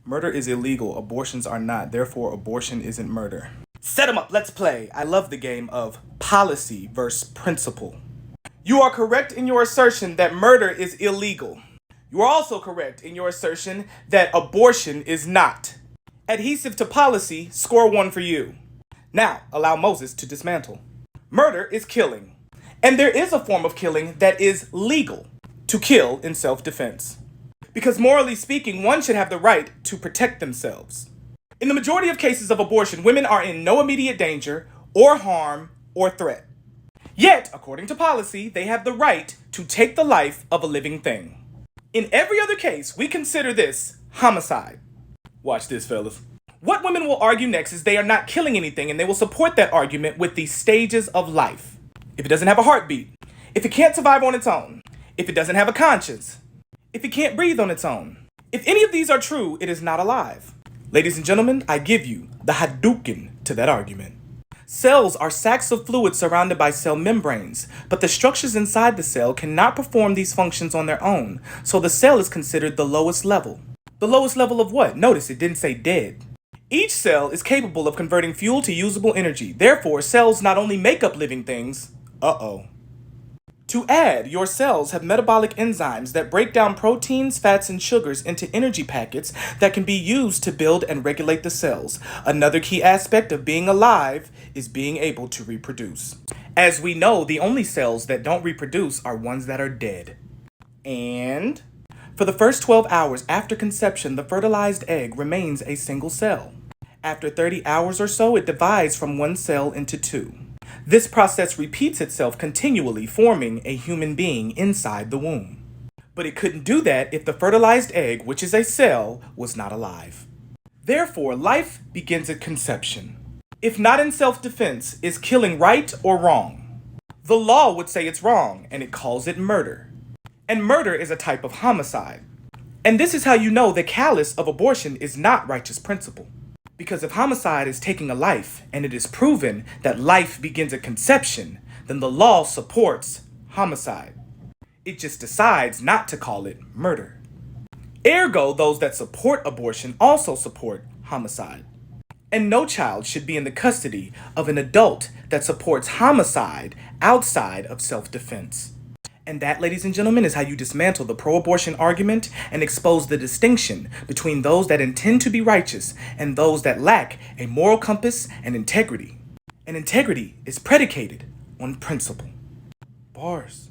Murder is illegal, abortions are not, therefore abortion isn't murder. Set 'em up, let's play. I love the game of policy versus principle. You are correct in your assertion that murder is illegal. You are also correct in your assertion that abortion is not. Adhesive to policy, score 1 for you. Now, allow Moses to dismantle. Murder is killing. And there is a form of killing that is legal, to kill in self-defense. Because morally speaking, one should have the right to protect themselves. In the majority of cases of abortion, women are in no immediate danger or harm or threat. Yet, according to policy, they have the right to take the life of a living thing. In every other case, we consider this homicide. Watch this, fellas. What women will argue next is they are not killing anything, and they will support that argument with the stages of life. If it doesn't have a heartbeat, if it can't survive on its own, if it doesn't have a conscience, if it can't breathe on its own. If any of these are true, it is not alive. Ladies and gentlemen, I give you the Hadouken to that argument. Cells are sacs of fluid surrounded by cell membranes, but the structures inside the cell cannot perform these functions on their own, so the cell is considered the lowest level. The lowest level of what? Notice it didn't say dead. Each cell is capable of converting fuel to usable energy. Therefore, cells not only make up living things, To add, your cells have metabolic enzymes that break down proteins, fats, and sugars into energy packets that can be used to build and regulate the cells. Another key aspect of being alive is being able to reproduce. As we know, the only cells that don't reproduce are ones that are dead. And for the first 12 hours after conception, the fertilized egg remains a single cell. After 30 hours or so, it divides from one cell into two. This process repeats itself continually, forming a human being inside the womb. But it couldn't do that if the fertilized egg, which is a cell, was not alive. Therefore, life begins at conception. If not in self-defense, is killing right or wrong? The law would say it's wrong, and it calls it murder. And murder is a type of homicide. And this is how you know the callous of abortion is not righteous principle. Because if homicide is taking a life, and it is proven that life begins at conception, then the law supports homicide. It just decides not to call it murder. Ergo, those that support abortion also support homicide. And no child should be in the custody of an adult that supports homicide outside of self-defense. And that, ladies and gentlemen, is how you dismantle the pro-abortion argument and expose the distinction between those that intend to be righteous and those that lack a moral compass and integrity. And integrity is predicated on principle. Bars.